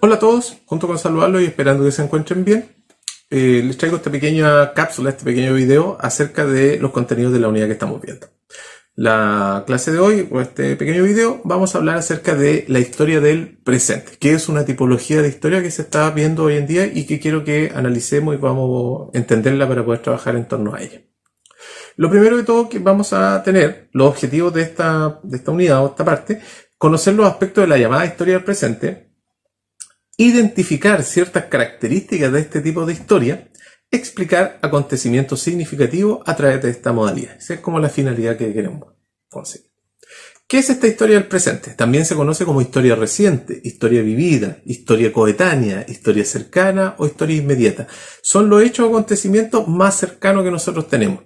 Hola a todos, junto con saludarlos y esperando que se encuentren bien, les traigo esta pequeña cápsula, este pequeño video acerca de los contenidos de la unidad que estamos viendo. La clase de hoy, o este pequeño video, vamos a hablar acerca de la historia del presente, que es una tipología de historia que se está viendo hoy en día y que quiero que analicemos y vamos a entenderla para poder trabajar en torno a ella. Lo primero de todo que vamos a tener, los objetivos de esta unidad o esta parte, conocer los aspectos de la llamada historia del presente, identificar ciertas características de este tipo de historia, explicar acontecimientos significativos a través de esta modalidad. Esa es como la finalidad que queremos conseguir. ¿Qué es esta historia del presente? También se conoce como historia reciente, historia vivida, historia coetánea, historia cercana o historia inmediata. Son los hechos o acontecimientos más cercanos que nosotros tenemos.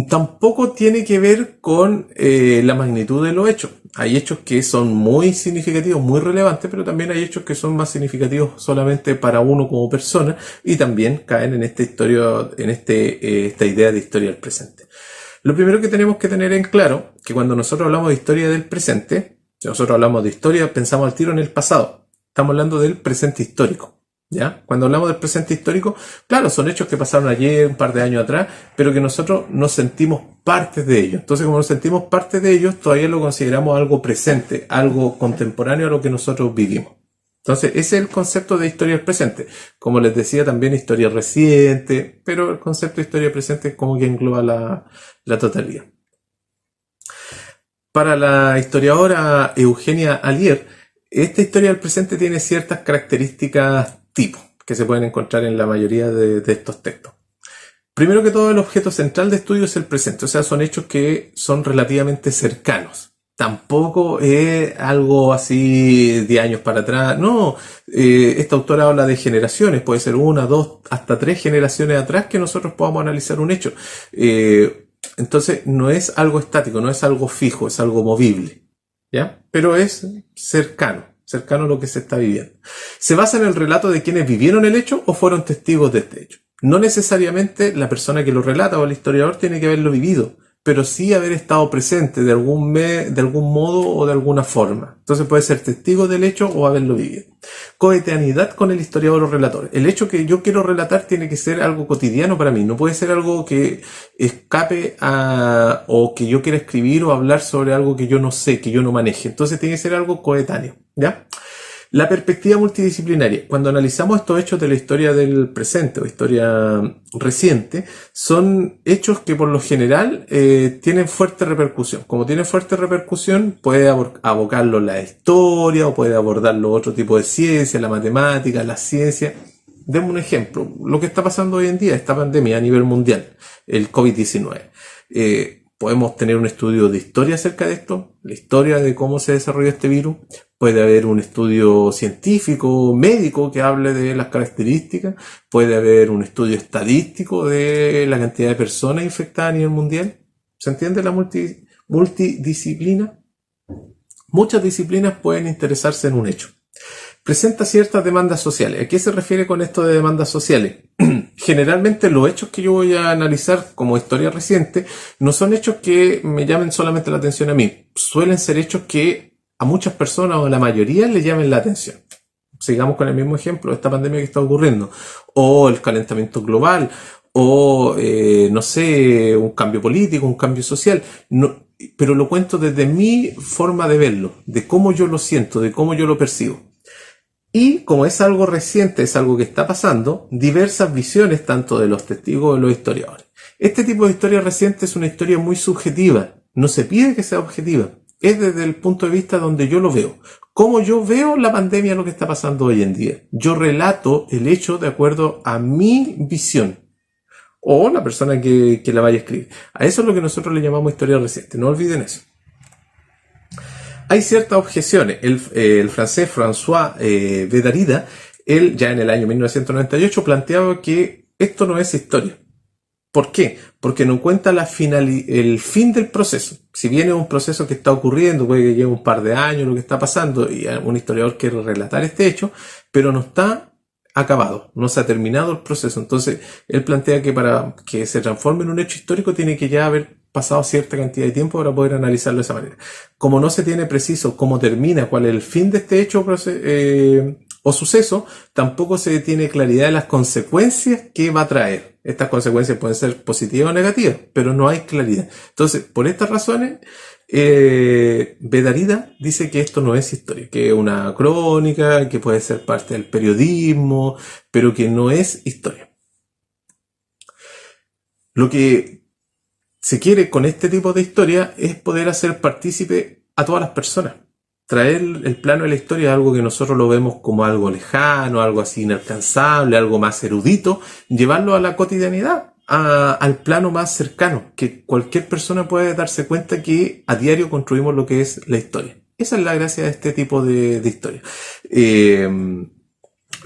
Tampoco tiene que ver con la magnitud de los hechos. Hay hechos que son muy significativos, muy relevantes, pero también hay hechos que son más significativos solamente para uno como persona y también caen en esta historia, en esta idea de historia del presente. Lo primero que tenemos que tener en claro, que cuando nosotros hablamos de historia del presente, si nosotros hablamos de historia, pensamos al tiro en el pasado. Estamos hablando del presente histórico. ¿Ya? Cuando hablamos del presente histórico, claro, son hechos que pasaron ayer, un par de años atrás, pero que nosotros nos sentimos parte de ellos. Entonces, como nos sentimos parte de ellos, todavía lo consideramos algo presente, algo contemporáneo a lo que nosotros vivimos. Entonces, ese es el concepto de historia del presente. Como les decía, también historia reciente, pero el concepto de historia presente es como que engloba la totalidad. Para la historiadora Eugenia Allier, esta historia del presente tiene ciertas características tipo que se pueden encontrar en la mayoría de estos textos. Primero que todo, el objeto central de estudio es el presente, o sea, son hechos que son relativamente cercanos. Tampoco es algo así de años para atrás, no. Esta autora habla de generaciones, puede ser una, dos, hasta tres generaciones atrás que nosotros podamos analizar un hecho. Entonces, no es algo estático, no es algo fijo, es algo movible, ¿ya? Pero es cercano a lo que se está viviendo. ¿Se basa en el relato de quienes vivieron el hecho o fueron testigos de este hecho? No necesariamente la persona que lo relata o el historiador tiene que haberlo vivido, pero sí haber estado presente de algún modo o de alguna forma. Entonces puede ser testigo del hecho o haberlo vivido. Coeteanidad con el historiador o relator. El hecho que yo quiero relatar tiene que ser algo cotidiano para mí. No puede ser algo que escape o que yo quiera escribir o hablar sobre algo que yo no sé, que yo no maneje. Entonces tiene que ser algo coetáneo, ¿ya? La perspectiva multidisciplinaria. Cuando analizamos estos hechos de la historia del presente o historia reciente, son hechos que por lo general tienen fuerte repercusión. Como tienen fuerte repercusión, puede abocarlo la historia o puede abordarlo otro tipo de ciencia, la matemática, la ciencia. Demos un ejemplo. Lo que está pasando hoy en día, esta pandemia a nivel mundial, el COVID-19. Podemos tener un estudio de historia acerca de esto, la historia de cómo se desarrolló este virus. Puede haber un estudio científico, médico, que hable de las características. Puede haber un estudio estadístico de la cantidad de personas infectadas a nivel mundial. ¿Se entiende la multidisciplina? Muchas disciplinas pueden interesarse en un hecho. Presenta ciertas demandas sociales. ¿A qué se refiere con esto de demandas sociales? Generalmente los hechos que yo voy a analizar como historia reciente no son hechos que me llamen solamente la atención a mí. Suelen ser hechos que a muchas personas o a la mayoría le llamen la atención. Sigamos con el mismo ejemplo, esta pandemia que está ocurriendo, o el calentamiento global, o no sé, un cambio político, un cambio social. No, pero lo cuento desde mi forma de verlo, de cómo yo lo siento, de cómo yo lo percibo. Y como es algo reciente, es algo que está pasando, diversas visiones tanto de los testigos como de los historiadores. Este tipo de historia reciente es una historia muy subjetiva, no se pide que sea objetiva, es desde el punto de vista donde yo lo veo. Cómo yo veo la pandemia, lo que está pasando hoy en día. Yo relato el hecho de acuerdo a mi visión o la persona que la vaya a escribir. A eso es lo que nosotros le llamamos historia reciente, no olviden eso. Hay ciertas objeciones. El francés François Bédarida, él ya en el año 1998 planteaba que esto no es historia. ¿Por qué? Porque no cuenta el fin del proceso. Si bien es un proceso que está ocurriendo, puede que lleve un par de años lo que está pasando y un historiador quiere relatar este hecho, pero no está acabado, no se ha terminado el proceso. Entonces, él plantea que para que se transforme en un hecho histórico tiene que ya haber pasado cierta cantidad de tiempo para poder analizarlo de esa manera. Como no se tiene preciso cómo termina, cuál es el fin de este hecho o suceso, tampoco se tiene claridad de las consecuencias que va a traer. Estas consecuencias pueden ser positivas o negativas, pero no hay claridad. Entonces, por estas razones, Vedarida dice que esto no es historia, que es una crónica, que puede ser parte del periodismo, pero que no es historia. Lo que se quiere con este tipo de historia es poder hacer partícipe a todas las personas. Traer el plano de la historia a algo que nosotros lo vemos como algo lejano, algo así inalcanzable, algo más erudito, llevarlo a la cotidianidad, al plano más cercano, que cualquier persona puede darse cuenta que a diario construimos lo que es la historia. Esa es la gracia de este tipo de historia.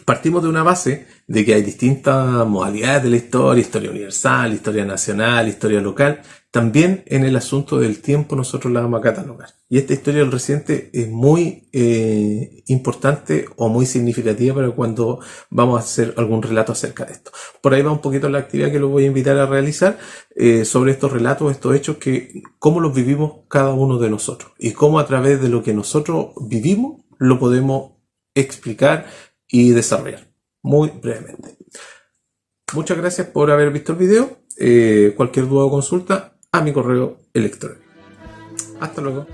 Partimos de una base de que hay distintas modalidades de la historia, historia universal, historia nacional, historia local. También en el asunto del tiempo nosotros la vamos a catalogar. Y esta historia del residente es muy importante o muy significativa para cuando vamos a hacer algún relato acerca de esto. Por ahí va un poquito la actividad que los voy a invitar a realizar sobre estos relatos, estos hechos, cómo los vivimos cada uno de nosotros y cómo a través de lo que nosotros vivimos lo podemos explicar y desarrollar muy brevemente. Muchas gracias por haber visto el video. Cualquier duda o consulta a mi correo electrónico. Hasta luego.